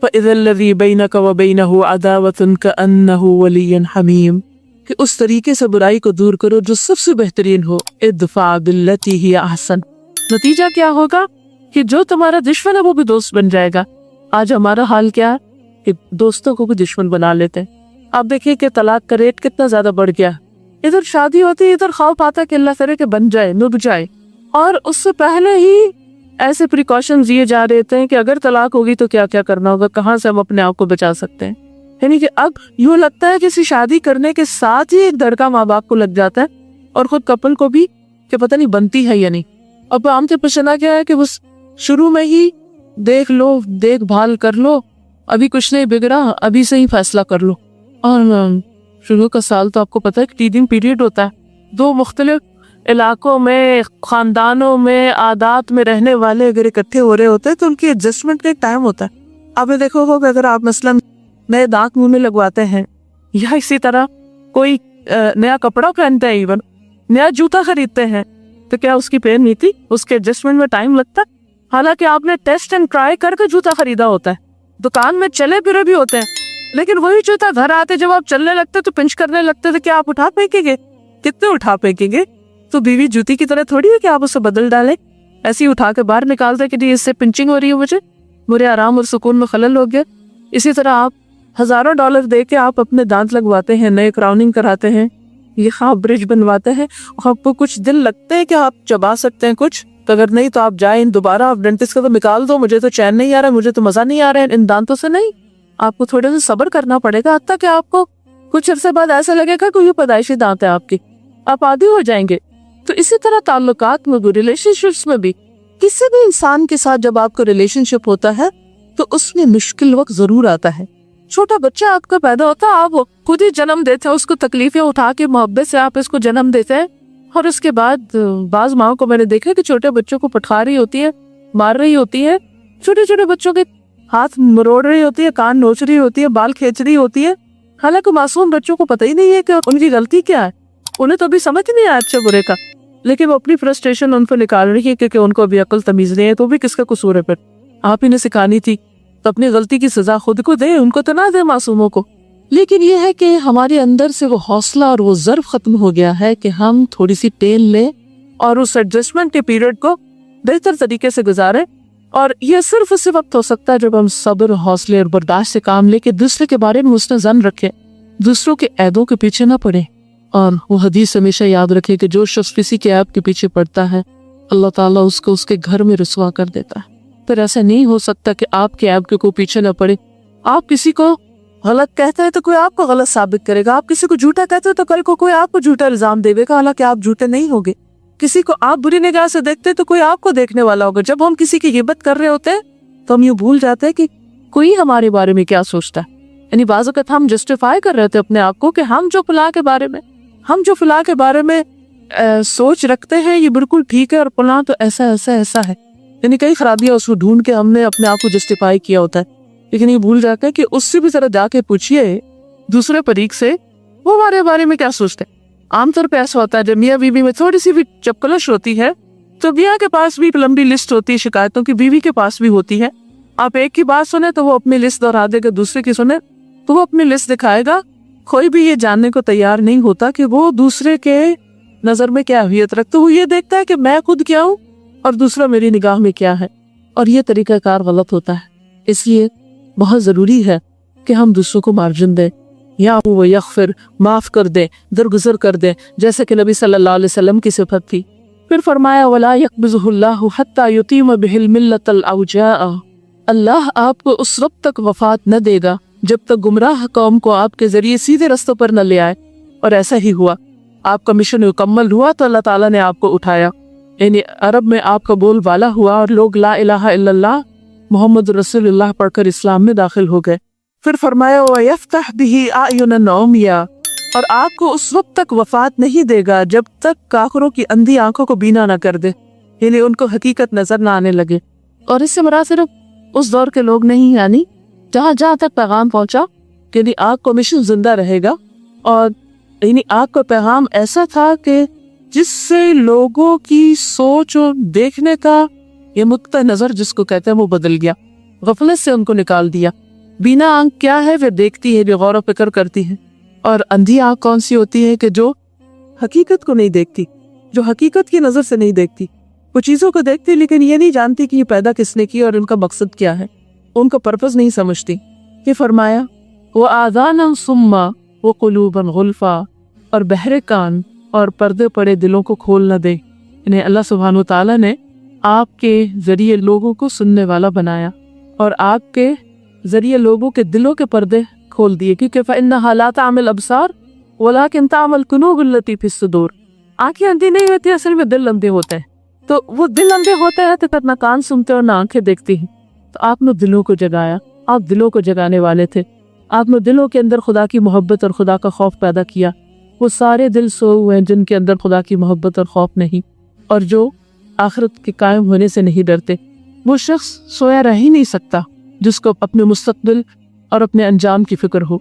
Speaker 1: فاذا الذی بینک وبینہ عداوۃ کأنہ ولی حمیم, کہ اس طریقے سے برائی کو دور کرو جو سب سے بہترین ہو. ادفع باللتی ہی احسن, نتیجہ کیا ہوگا کہ جو تمہارا دشمن ہے وہ بھی دوست بن جائے گا. آج ہمارا حال کیا ہے کہ دوستوں کو بھی دشمن بنا لیتے ہیں. آپ دیکھیے کہ طلاق کا ریٹ کتنا زیادہ بڑھ گیا. ادھر شادی ہوتی ہے, ادھر خوف آتا ہے کہ اللہ کرے کہ بن جائے, نب جائے, اور اس سے پہلے ہی ایسے پریکاشنز دیے جا رہے تھے کہ اگر طلاق ہوگی تو کیا کیا کرنا ہوگا, کہاں سے ہم اپنے آپ کو بچا سکتے ہیں. یعنی کہ اب یوں لگتا ہے کسی شادی کرنے کے ساتھ ہی ایک دھڑکا ماں باپ کو لگ جاتا ہے اور خود کپل کو بھی کہ پتہ نہیں بنتی ہے یا نہیں. اب عام طور پر چلا کیا ہے کہ بس شروع میں ہی دیکھ لو, دیکھ بھال کر لو, ابھی کچھ نہیں بگڑا, ابھی سے ہی فیصلہ کر لو. اور شروع کا سال تو آپ کو پتہ ہے کہ ٹیدنگ پیریڈ ہوتا ہے. دو مختلف علاقوں میں, خاندانوں میں, عادات میں رہنے والے اگر اکٹھے ہو رہے ہوتے ہیں تو ان کی ایڈجسٹمنٹ کا ایک ٹائم ہوتا ہے. آپ نے دیکھو ہوگا اگر آپ مثلاً نئے دانت منہ میں لگواتے ہیں یا اسی طرح کوئی نیا کپڑا پہنتے ہیں, ایون نیا جوتا خریدتے ہیں, تو کیا اس کی پین نہیں تھی, اس کے ایڈجسٹمنٹ میں ٹائم لگتا ہے. حالانکہ آپ نے ٹیسٹ اینڈ ٹرائی کر کے جوتا خریدا ہوتا ہے, دکان میں چلے پھرے بھی ہوتے ہیں, لیکن وہی جوتا گھر آتے جب آپ چلنے لگتے تو پنچ کرنے لگتے تو کیا آپ اٹھا پھینکیں گے؟ کتنے اٹھا پھینکیں گے؟ تو بیوی جوتی کی طرح تھوڑی ہے کہ آپ اسے بدل ڈالیں, ایسے ہی اٹھا کے باہر نکال دیں کہ جی اس سے پنچنگ ہو رہی ہے, مجھے آرام اور سکون میں خلل ہو گیا. اسی طرح آپ ہزاروں ڈالر دے کے آپ اپنے دانت لگواتے ہیں, نئے کراؤننگ کراتے ہیں, یہ خواب برج بنواتے ہیں, آپ کو کچھ دن لگتے ہیں کہ آپ چبا سکتے ہیں کچھ, تو اگر نہیں تو آپ جائیں دوبارہ آپ ڈینٹسٹ کا تو نکال دو, مجھے تو چین نہیں آ رہا, مجھے تو مزہ نہیں آ رہا ہے ان دانتوں سے. نہیں, آپ کو تھوڑا سا صبر کرنا پڑے گا, حتیٰ کہ آپ کو کچھ عرصے بعد ایسا لگے گا کہ یہ پیدائشی دانت ہے آپ کی, آپ عادی ہو جائیں گے. تو اسی طرح تعلقات میں بھی, ریلیشن شپس میں بھی, کسی بھی انسان کے ساتھ جب آپ کو ریلیشن شپ ہوتا ہے تو اس میں مشکل وقت ضرور آتا ہے. چھوٹا بچہ آپ کا پیدا ہوتا ہے, آپ خود ہی جنم دیتے ہیں, اس کو تکلیفیں اٹھا کے محبت سے آپ اس کو جنم دیتے ہیں, اور اس کے بعد بعض ماں کو میں نے دیکھا کہ چھوٹے بچوں کو پٹخا رہی ہوتی ہے, مار رہی ہوتی ہے, چھوٹے چھوٹے بچوں کے ہاتھ مروڑ رہی ہوتی ہے, کان نوچ رہی ہوتی ہے, بال کھینچ رہی ہوتی ہے. حالانکہ معصوم بچوں کو پتہ ہی نہیں ہے کہ ان کی غلطی کیا ہے, انہیں تو ابھی سمجھ نہیں آیا اچھے برے کا, لیکن وہ اپنی فرسٹریشن ان پہ نکال رہی ہے کیونکہ ان کو ابھی عقل تمیز نہیں ہے. تو بھی کس کا قصور ہے؟ پھر آپ ہی نے سکھانی تھی, تو اپنی غلطی کی سزا خود کو دیں, ان کو تو نہ دیں معصوموں کو. لیکن یہ ہے کہ ہمارے اندر سے وہ حوصلہ اور وہ ضرف ختم ہو گیا ہے کہ ہم تھوڑی سی ٹین لیں اور اس ایڈجسٹمنٹ کے پیریڈ کو بہتر طریقے سے گزاریں. اور یہ صرف اسی وقت ہو سکتا ہے جب ہم صبر, حوصلے اور برداشت سے کام لے کے دوسرے کے بارے میں حسن ظن رکھیں, دوسروں کے عیبوں کے پیچھے نہ پڑیں. اور وہ حدیث ہمیشہ یاد رکھے کہ جو شخص کسی کے عیب کے پیچھے پڑتا ہے اللہ تعالیٰ اس کو اس کے گھر میں رسوا کر دیتا ہے. پھر ایسا نہیں ہو سکتا کہ آپ کے عیب کے کوئی پیچھے نہ پڑے. آپ کسی کو غلط کہتے ہیں تو کوئی آپ کو غلط ثابت کرے گا، آپ کسی کو جھوٹا کہتے ہیں تو کل کو کوئی آپ کو جھوٹا الزام دے گا، حالانکہ آپ جھوٹے نہیں ہوگے۔ کسی کو آپ بری نگاہ سے دیکھتے تو کوئی آپ کو دیکھنے والا ہوگا۔ جب ہم کسی کی غیبت کر رہے ہوتے ہیں تو ہم یہ بھول جاتے ہیں کہ کوئی ہمارے بارے میں کیا سوچتا ہے۔ یعنی بعض اوقات ہم جسٹیفائی کر رہے تھے اپنے آپ کو کہ ہم جو فلاں کے بارے میں سوچ رکھتے ہیں یہ بالکل ٹھیک ہے، اور فلاں تو ایسا ہے۔ یعنی کئی خرابیاں اس کو ڈھونڈ کے ہم نے اپنے آپ کو جسٹیفائی کیا ہوتا ہے، لیکن یہ بھول جاتے ہیں کہ اس سے بھی ذرا جا کے پوچھئے دوسرے فریق سے وہ ہمارے بارے میں کیا سوچتے ہیں۔ عام طور پہ ایسا ہوتا ہے جب میاں بیوی میں تھوڑی سی بھی چپکلش ہوتی ہے تو میاں کے پاس بھی لمبی لسٹ ہوتی ہے شکایتوں کی، بیوی کے پاس بھی ہوتی ہے۔ آپ ایک کی بات سنیں تو وہ اپنی لسٹ دہرا دے گا، دوسرے کی سنیں تو وہ اپنی لسٹ دکھائے گا۔ کوئی بھی یہ جاننے کو تیار نہیں ہوتا کہ وہ دوسرے کے نظر میں کیا اہمیت رکھتا ہے۔ وہ یہ دیکھتا ہے کہ میں خود کیا ہوں اور دوسرا میری نگاہ میں کیا ہے، اور یہ طریقہ کار غلط ہوتا ہے۔ اس لیے بہت ضروری ہے کہ ہم دوسروں کو مارجن دیں، یعفو و یغفر، معاف کر دیں، درگزر کر دیں، جیسے کہ نبی صلی اللہ علیہ وسلم کی صفت تھی۔ پھر فرمایا وَلَا يَقْبِضُهُ اللَّهُ حَتَّى يُتِيمَ بِهِ الْمِلَّةَ الْأَوْجَاءَ، اللہ آپ کو اس وقت تک وفات نہ دے گا جب تک گمراہ قوم کو آپ کے ذریعے سیدھے رستوں پر نہ لے آئے۔ اور ایسا ہی ہوا، آپ کا مشن مکمل ہوا تو اللہ تعالیٰ نے آپ کو اٹھایا، یعنی عرب میں آپ کا بول بالا ہوا اور لوگ لا الہ الا اللہ محمد رسول اللہ پڑھ کر اسلام میں داخل ہو گئے۔ پھر فرمایا وَيَفْتَحْ بِهِ أَعْيُنًا عُمْيًا، اور آپ کو اس وقت تک وفات نہیں دے گا جب تک کافروں کی اندھی آنکھوں کو بینا نہ کر دے، یعنی ان کو حقیقت نظر نہ آنے لگے۔ اور اس سے مراد صرف اس دور کے لوگ نہیں، یعنی جہاں تک پیغام پہنچا، یعنی آپ کا مشن زندہ رہے گا۔ اور یعنی آپ کا پیغام ایسا تھا کہ جس سے لوگوں کی سوچ اور دیکھنے کا یہ نقطہ نظر جس کو کہتے ہیں وہ بدل گیا، غفلت سے ان کو نکال دیا۔ بینا آنکھ کیا ہے؟ وہ دیکھتی ہے، جو غور و فکر کرتی ہے۔ اور اندھی آنکھ کون سی ہوتی ہے؟ کہ جو حقیقت کو نہیں دیکھتی، جو حقیقت کی نظر سے نہیں دیکھتی، وہ چیزوں کو دیکھتی لیکن یہ نہیں جانتی کہ یہ پیدا کس نے کی اور ان کا مقصد کیا ہے، ان کا پرپس نہیں سمجھتی۔ یہ فرمایا وَآذَانًا صُمًّا وَقُلُوبًا غُلْفًا، اور بہرے کان اور پردے پڑے دلوں کو کھول نہ دے۔ انہیں اللہ سبحانہ وتعالیٰ نے آپ کے ذریعے لوگوں کو سننے والا بنایا اور آپ کے ذریعے لوگوں کے دلوں کے پردے کھول دیے، کیونکہ فَإِنَّهَا لَا تَعْمَى الْأَبْصَارُ وَلَكِنْ تَعْمَى الْقُلُوبُ الَّتِي فِي الصُّدُورِ، آنکھیں اندھی نہیں ہوتی، اصل میں دل اندھے ہوتے ہیں۔ تو وہ دل اندھے ہوتے ہیں تو پھر نہ کان سنتے اور نہ آنکھیں دیکھتی ہیں۔ تو آپ نے دلوں کو جگایا، آپ دلوں کو جگانے والے تھے۔ آپ نے دلوں کے اندر خدا کی محبت اور خدا کا خوف پیدا کیا۔ وہ سارے دل سوئے ہوئے ہیں جن کے اندر خدا کی محبت اور خوف نہیں، اور جو آخرت کے قائم ہونے سے نہیں ڈرتے۔ وہ شخص سویا رہ ہی نہیں سکتا جس کو اپنے مستقبل اور اپنے انجام کی فکر ہو۔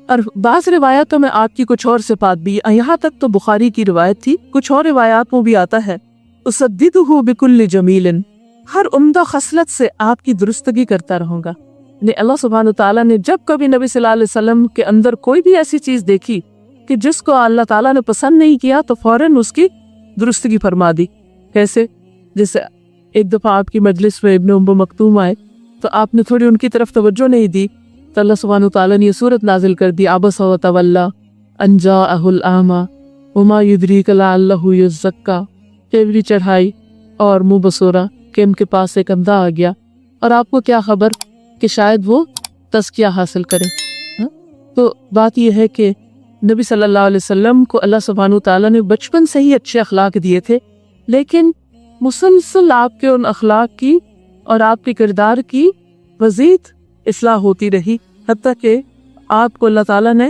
Speaker 1: اور بعض روایتوں میں آپ کی کچھ اور صفات بھی، یہاں تک تو بخاری کی روایت تھی، کچھ اور روایات میں بھی آتا ہے اُسَدِّدُهُ بِكُلِّ جَمِيلٍ، ہر عمدہ خصلت سے آپ کی درستگی کرتا رہوں گا۔ یعنی اللہ سبحانہ تعالیٰ نے جب کبھی نبی صلی اللہ علیہ وسلم کے اندر کوئی بھی ایسی چیز دیکھی کہ جس کو اللہ تعالیٰ نے پسند نہیں کیا تو فوراً اس کی درستگی فرما دی۔ کیسے؟ جیسے ایک دفعہ آپ کی مجلس میں ابن ام مکتوم آئے تو آپ نے تھوڑی ان کی طرف توجہ نہیں دی تو اللہ سبحانہ تعالیٰ نے یہ صورت نازل کر دی عبس وتولی ان جاءہ الاعمی وما یدریک لعلہ یزکی، چیوری چڑھائی اور منہ بسورا کہ ان کے پاس ایک اندھا آ گیا اور آپ کو کیا خبر کہ شاید وہ تزکیہ حاصل کرے۔ تو بات یہ ہے کہ نبی صلی اللہ علیہ وسلم کو اللہ سبحانہ تعالیٰ نے بچپن سے ہی اچھے اخلاق دیے تھے، لیکن مسلسل آپ کے ان اخلاق کی اور آپ کے کردار کی مزید اصلاح ہوتی رہی، حتیٰ کہ آپ کو اللہ تعالیٰ نے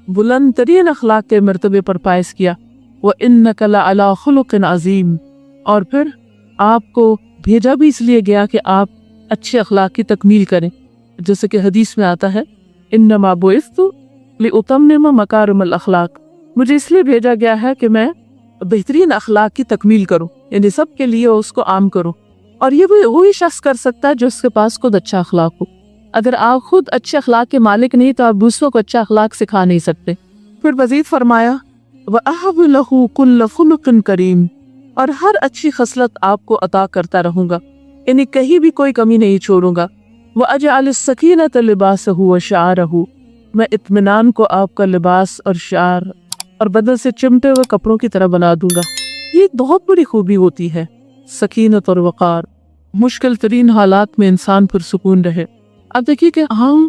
Speaker 1: بلند ترین اخلاق کے مرتبے پر فائز کیا۔ وَإِنَّكَ لَعَلَىٰ خُلُقٍ عَظِيمٍ، اور پھر آپ کو بھیجا بھی اس لیے گیا کہ آپ اچھے اخلاق کی تکمیل کریں، جیسے کہ حدیث میں آتا ہے إِنَّمَا بُعِثْتُ لِأُتَمِّمَ مَكَارِمَ الْأَخْلَاقِ، مجھے اس لیے بھیجا گیا ہے کہ میں بہترین اخلاق کی تکمیل کروں، یعنی سب کے لیے اس کو عام کروں۔ اور یہ وہی شخص کر سکتا ہے جو اس کے پاس خود اچھا اخلاق ہو۔ اگر آپ خود اچھے اخلاق کے مالک نہیں تو آپ دوسروں کو اچھا اخلاق سکھا نہیں سکتے۔ پھر مزید فرمایا وَأَهَبُ لَهُ كُلَّ خُلُقٍ كَرِيمٍ، اور ہر اچھی خصلت آپ کو عطا کرتا رہوں گا، یعنی کہیں بھی کوئی کمی نہیں چھوڑوں گا۔ وَأَجْعَلُ السَّكِينَةَ لِبَاسَهُ وَشِعَارَهُ، میں اطمینان کو آپ کا لباس اور شعار اور بدن سے چمٹے ہوئے کپڑوں کی طرح بنا دوں گا۔ یہ بہت بڑی خوبی ہوتی ہے، سکینت اور وقار، مشکل ترین حالات میں انسان پرسکون رہے۔ اب دیکھیے کہ ہم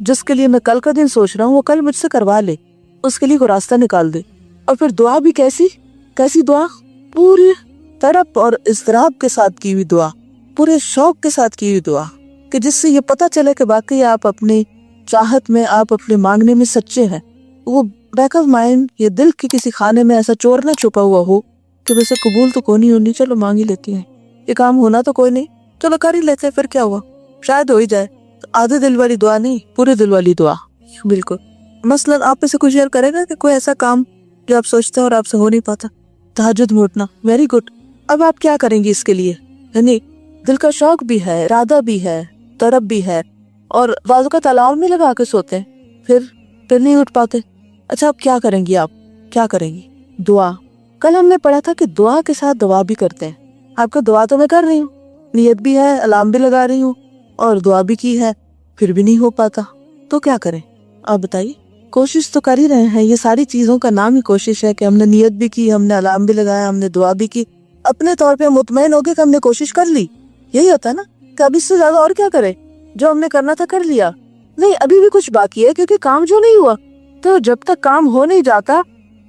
Speaker 2: جس کے لیے میں کل کا دن سوچ رہا ہوں وہ کل مجھ سے کروا لے، اس کے لیے کوئی راستہ نکال دے۔ اور پھر دعا بھی کیسی دعا، پورے تڑپ اور اضطراب کے ساتھ کی ہوئی دعا، پورے شوق کے ساتھ کی ہوئی دعا، کہ جس سے یہ پتہ چلے کہ واقعی آپ اپنی چاہت میں، آپ اپنے مانگنے میں سچے ہیں۔ وہ بیک آف مائنڈ، یہ دل کے کسی خانے میں ایسا چور نہ چھپا ہوا ہو کہ ویسے قبول تو کوئی نہیں ہونی، چلو مانگ ہی لیتی ہیں، یہ کام ہونا تو کوئی نہیں، چلو کر ہی لیتے، پھر کیا ہوا، شاید ہو ہی جائے۔ آدھے دل والی دعا نہیں، پورے دل والی دعا۔ بالکل۔ مثلاً آپ میں سے کوئی شیئر کرے گا کہ کوئی ایسا کام جو آپ سوچتے ہیں اور آپ سے ہو نہیں پاتا؟ تہجد میں اٹھنا، ویری گڈ۔ اب آپ کیا کریں گی اس کے لیے؟ یعنی دل کا شوق بھی ہے، ارادہ بھی ہے، طرب بھی ہے، اور بعض اوقات الارم میں لگا کے سوتے ہیں، پھر نہیں اٹھ پاتے۔ اچھا اب کیا کریں گی؟ آپ کیا کریں گی؟ دعا۔ کل ہم نے پڑھا تھا کہ دعا کے ساتھ دعا بھی کرتے ہیں۔ آپ کا دعا تو میں کر رہی ہوں، نیت بھی ہے، الارم بھی لگا رہی ہوں، اور دعا بھی کی ہے، پھر بھی نہیں ہو پاتا، تو کیا کریں؟ آپ بتائیے۔ کوشش تو کر ہی رہے ہیں، یہ ساری چیزوں کا نام ہی کوشش ہے کہ ہم نے نیت بھی کی، ہم نے الارم بھی لگایا، ہم نے دعا بھی کی، اپنے طور پہ مطمئن ہو گئے کہ ہم نے کوشش کر لی۔ یہی ہوتا ہے نا کہ اب اس سے زیادہ اور کیا کرے، جو ہم نے کرنا تھا کر لیا۔ نہیں، ابھی بھی کچھ باقی ہے، کیونکہ کام جو نہیں ہوا، تو جب تک کام ہو نہیں جاتا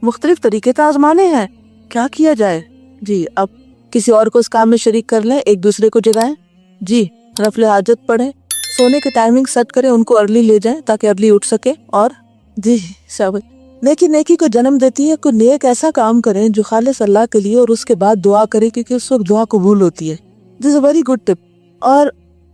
Speaker 2: مختلف طریقے تو آزمانے ہیں، کیا کیا جائے؟ جی، اب کسی اور کو اس کام میں شریک کر لیں، ایک دوسرے کو جگائیں، جی، نفل حاجت پڑھیں، سونے کے ٹائمنگ سیٹ کریں، ان کو ارلی لے جائیں تاکہ ارلی اٹھ سکے، اور جی شاباش۔ نیکی کو جنم دیتی ہے، کوئی نیک ایسا کام کریں جو خالص اللہ کے لیے، اور اس کے بعد دعا کریں، کیونکہ اس وقت دعا قبول ہوتی ہے۔ دس اے ویری گڈ ٹپ۔ اور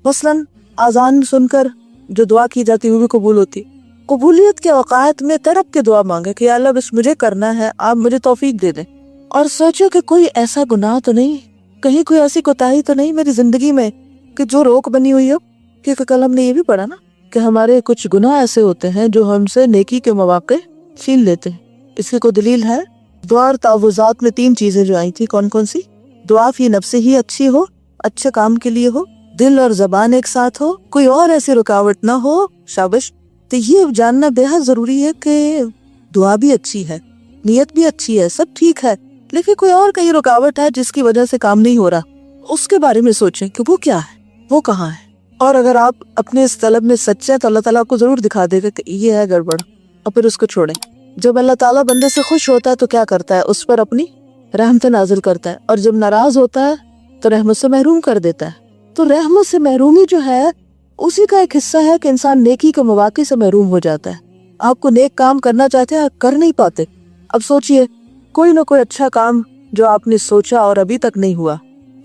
Speaker 2: مثلاً اذان سن کر جو دعا کی جاتی ہے وہ بھی قبول ہوتی ہے۔ قبولیت کے اوقات میں تڑپ کے دعا مانگے کہ یا اللہ بس مجھے کرنا ہے، آپ مجھے توفیق دے دیں، اور سوچو کہ کوئی ایسا گناہ تو نہیں، کہیں کوئی ایسی کوتاہی تو نہیں میری زندگی میں کہ جو روک بنی ہوئی ہو، کیونکہ کل ہم نے یہ بھی پڑھا نا کہ ہمارے کچھ گناہ ایسے ہوتے ہیں جو ہم سے نیکی کے مواقع چھین لیتے ہیں۔ اس کی کوئی دلیل ہے؟ دعا اور تعوذات میں 3 چیزیں جو آئی تھی، کون کون سی؟ دعا فی نفس ہی اچھی ہو، اچھے کام کے لیے ہو، دل اور زبان ایک ساتھ ہو، کوئی اور ایسی رکاوٹ نہ ہو، شابش۔ تو یہ جاننا بے حد ضروری ہے کہ دعا بھی اچھی ہے، نیت بھی اچھی ہے، سب ٹھیک ہے، لیکن کوئی اور کہیں رکاوٹ ہے جس کی وجہ سے کام نہیں ہو رہا، اس کے بارے میں سوچیں کہ وہ کیا ہے، وہ کہاں ہے۔ اور اگر آپ اپنے اس طلب میں سچے ہیں تو اللہ تعالیٰ آپ کو ضرور دکھا دے گا کہ یہ ہے گڑبڑ، اور پھر اس کو چھوڑیں۔ جب اللہ تعالیٰ بندے سے خوش ہوتا ہے تو کیا کرتا ہے؟ اس پر اپنی رحمت نازل کرتا ہے، اور جب ناراض ہوتا ہے تو رحمت سے محروم کر دیتا ہے۔ تو رحمت سے محرومی جو ہے اسی کا ایک حصہ ہے کہ انسان نیکی کے مواقع سے محروم ہو جاتا ہے۔ آپ کو نیک کام کرنا چاہتے ہیں، کر نہیں پاتے۔ اب سوچئے کوئی نہ کوئی اچھا کام جو آپ نے سوچا اور ابھی تک نہیں ہوا،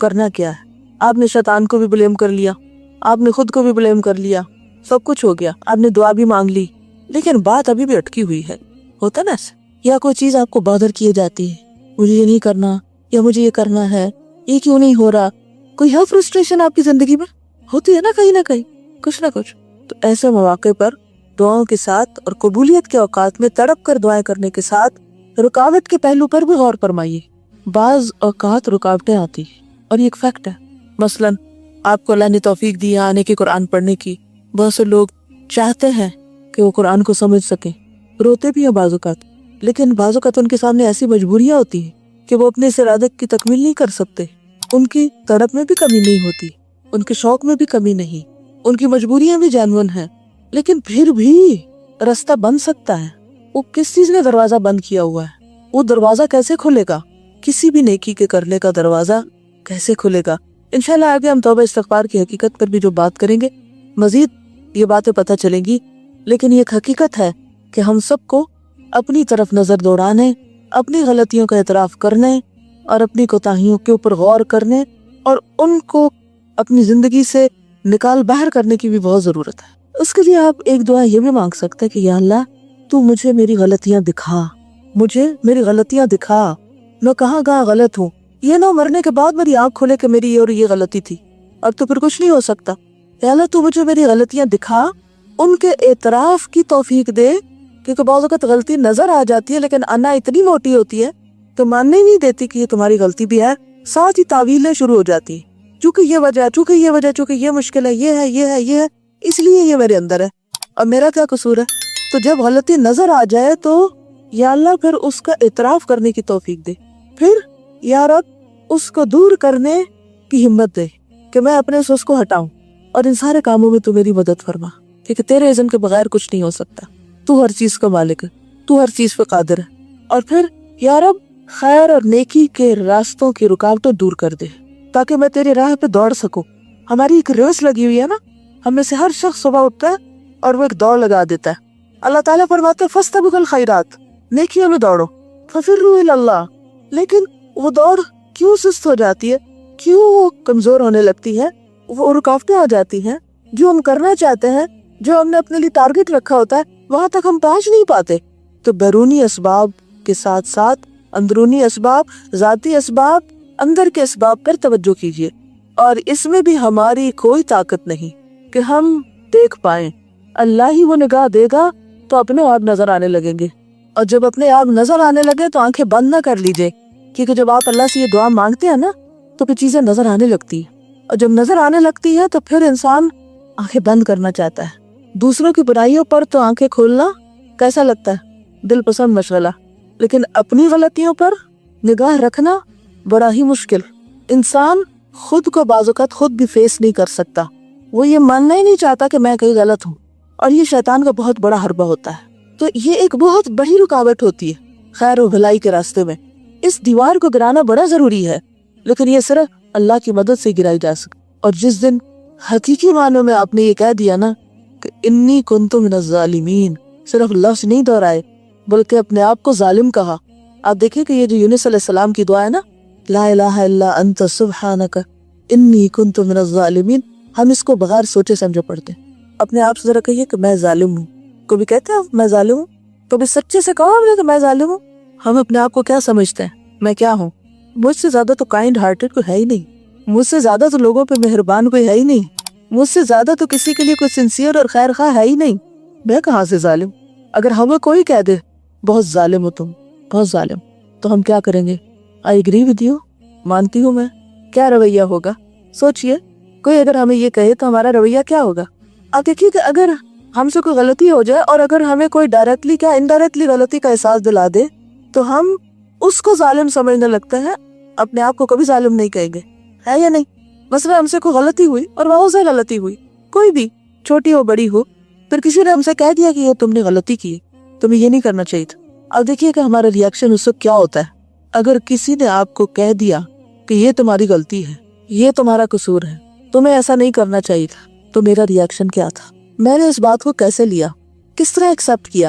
Speaker 2: کرنا کیا ہے؟ آپ نے شیطان کو بھی بلیم کر لیا، آپ نے خود کو بھی بلیم کر لیا، سب کچھ ہو گیا، آپ نے دعا بھی مانگ لی، لیکن بات ابھی بھی اٹکی ہوئی ہے۔ ہوتا نا ایسا؟ یا کوئی چیز آپ کو بادر کیے جاتی ہے، مجھے یہ نہیں کرنا، یا مجھے یہ کرنا ہے، یہ کیوں نہیں ہو رہا؟ کوئی ہے فرسٹریشن آپ کی زندگی میں؟ ہوتی ہے نا کہیں نہ کہیں، کچھ نہ کچھ۔ تو ایسے مواقع پر دعاؤں کے ساتھ اور قبولیت کے اوقات میں تڑپ کر دعائیں کرنے کے ساتھ رکاوٹ کے پہلو پر بھی غور فرمائیے۔ بعض اوقات رکاوٹیں آتی ہیں، اور یہ ایک فیکٹ ہے۔ مثلاً آپ کو اللہ نے توفیق دی آنے کی قرآن پڑھنے کی، بہت سے لوگ چاہتے ہیں کہ وہ قرآن کو سمجھ سکیں، روتے بھی ہیں بعض اوقات، لیکن بعض اوقات ان کے سامنے ایسی مجبوریاں ہوتی ہیں کہ وہ اپنے اس ارادے کی تکمیل نہیں کر سکتے۔ ان کی طرف میں بھی کمی نہیں ہوتی، ان کے شوق میں بھی کمی نہیں، ان کی مجبوریاں بھی جینون ہیں، لیکن پھر بھی راستہ بن سکتا ہے۔ وہ کس چیز نے دروازہ بند کیا ہوا ہے؟ وہ دروازہ کیسے کھلے گا؟ کسی بھی نیکی کے کرنے کا دروازہ کیسے کھلے گا؟ انشاءاللہ آگے ہم توبہ استغفار کی حقیقت پر بھی جو بات کریں گے، مزید یہ باتیں پتہ چلیں گی، لیکن یہ ایک حقیقت ہے کہ ہم سب کو اپنی طرف نظر دوڑانے، اپنی غلطیوں کا اعتراف کرنے، اور اپنی کوتاہیوں کے اوپر غور کرنے، اور ان کو اپنی زندگی سے نکال باہر کرنے کی بھی بہت ضرورت ہے۔ اس کے لیے آپ ایک دعا یہ بھی مانگ سکتے ہیں کہ یا اللہ تو مجھے میری غلطیاں دکھا، مجھے میری غلطیاں دکھا، میں کہاں غلط ہوں۔ یہ نہ مرنے کے بعد میری آنکھ کھلے کہ میری یہ اور یہ غلطی تھی، اب تو پھر کچھ نہیں ہو سکتا۔ یا اللہ تو مجھے میری غلطیاں دکھا، ان کے اعتراف کی توفیق دے، کیونکہ بعض اوقات غلطی نظر آ جاتی ہے لیکن انا اتنی موٹی ہوتی ہے تو ماننے ہی نہیں دیتی کہ یہ تمہاری غلطی بھی ہے، ساتھ ہی تعویلیں شروع ہو جاتی ہیں، چونکہ یہ وجہ، چونکہ یہ وجہ، چونکہ یہ مشکل ہے، یہ ہے، یہ ہے، یہ ہے، اس لیے یہ میرے اندر ہے، اور میرا کیا قصور ہے؟ تو جب غلطی نظر آ جائے تو یا اللہ پھر اس کا اعتراف کرنے کی توفیق دے، پھر یا رب اس کو دور کرنے کی ہمت دے کہ میں اپنے سے اس کو ہٹاؤں، اور ان سارے کاموں میں تو میری مدد فرما۔ کیونکہ تیرے اذن کے بغیر کچھ نہیں ہو سکتا. تو ہر چیز کا مالک ہے, تو ہر چیز پہ قادر ہے. اور پھر یا رب خیر اور نیکی کے راستوں کی رکاوٹیں دور کر دے تاکہ میں تیری راہ پہ دوڑ سکوں. ہماری ایک ریس لگی ہوئی ہے نا, ہم میں سے ہر شخص صبح اٹھتا ہے اور وہ ایک دوڑ لگا دیتا ہے. اللہ تعالیٰ فرماتے ہیں فاستبقوا الخیرات, نیکیوں میں دوڑو, ففروا الی اللہ. لیکن وہ دوڑ کیوں سست ہو جاتی ہے, کیوں وہ کمزور ہونے لگتی ہے؟ وہ رکاوٹیں آ جاتی ہیں. جو ہم کرنا چاہتے ہیں, جو ہم نے اپنے لیے ٹارگٹ رکھا ہوتا ہے, وہاں تک ہم پہنچ نہیں پاتے. تو بیرونی اسباب کے ساتھ ساتھ اندرونی اسباب, ذاتی اسباب, اندر کے اسباب پر توجہ کیجیے. اور اس میں بھی ہماری کوئی طاقت نہیں کہ ہم دیکھ پائیں. اللہ ہی وہ نگاہ دے گا تو اپنے آپ نظر آنے لگیں گے. اور جب اپنے آپ نظر آنے لگے تو آنکھیں بند نہ کر لیجیے, کیونکہ جب آپ اللہ سے یہ دعا مانگتے ہیں نا تو پھر چیزیں نظر آنے لگتی ہیں. اور جب نظر آنے لگتی ہے تو پھر انسان آنکھیں بند کرنا چاہتا ہے. دوسروں کی برائیوں پر تو آنکھیں کھولنا کیسا لگتا ہے, دل پسند مشغلہ. لیکن اپنی غلطیوں پر نگاہ رکھنا بڑا ہی مشکل. انسان خود کو بعض اوقات خود بھی فیس نہیں کر سکتا. وہ یہ ماننا ہی نہیں چاہتا کہ میں کہیں غلط ہوں, اور یہ شیطان کا بہت بڑا حربہ ہوتا ہے. تو یہ ایک بہت بڑی رکاوٹ ہوتی ہے خیر و بھلائی کے راستے میں. اس دیوار کو گرانا بڑا ضروری ہے, لیکن یہ صرف اللہ کی مدد سے گرائی جا سکے. اور جس دن حقیقی معنوں میں آپ نے یہ کہہ دیا نا کہ انی کنت من الظالمین, صرف لفظ نہیں دہرائے بلکہ اپنے آپ کو ظالم کہا. آپ دیکھیں کہ یہ جو یونس علیہ السلام کی دعا ہے نا, لا الہ الا انت سبحانک انی کنت من الظالمین, ہم اس کو بغیر سوچے سمجھے پڑھتے ہیں. اپنے آپ سے ذرا کہیے کہ میں ظالم ہوں. کبھی کہتے ہیں میں ظالم ہوں؟ کبھی سچے سے کہو ہم نے کہ میں ظالم ہوں؟ ہم اپنے آپ کو کیا سمجھتے ہیں, میں کیا ہوں؟ مجھ سے زیادہ تو کائنڈ ہارٹڈ کوئی ہے ہی نہیں, مجھ سے زیادہ تو لوگوں پہ مہربان کوئی ہے ہی نہیں, مجھ سے زیادہ تو کسی کے لیے کوئی سنسیئر اور خیر خواہ ہے ہی نہیں. میں کہاں سے ظالم؟ اگر ہمیں کوئی کہہ دے بہت ظالم ہو تم, بہت ظالم, تو ہم کیا کریں گے؟ آئی ایگری ود یو, مانتی ہوں میں. کیا رویہ ہوگا؟ سوچئے, کوئی اگر ہمیں یہ کہے تو ہمارا رویہ کیا ہوگا؟ آپ دیکھیے کہ اگر ہم سے کوئی غلطی ہو جائے اور اگر ہمیں کوئی ڈائریکٹلی کیا انڈائریکٹلی غلطی کا احساس دلا دے تو ہم اس کو ظالم سمجھنے لگتے ہیں, اپنے آپ کو کبھی ظالم نہیں کہیں گے, ہے یا نہیں؟ مثلا ہم سے کوئی غلطی ہوئی اور بہت سے غلطی ہوئی, کوئی بھی, چھوٹی ہو بڑی ہو, پھر کسی نے ہم سے کہہ دیا کہ یہ تم نے غلطی کی, تمہیں یہ نہیں کرنا چاہیے تھا. اب دیکھیے کہ ہمارا ریئیکشن اس وقت کیا ہوتا ہے. اگر کسی نے آپ کو کہہ دیا کہ یہ تمہاری غلطی ہے, یہ تمہارا قصور ہے, تمہیں ایسا نہیں کرنا چاہیے تھا, تو میرا ریئیکشن کیا تھا؟ میں نے اس بات کو کیسے لیا, کس طرح ایکسیپٹ کیا؟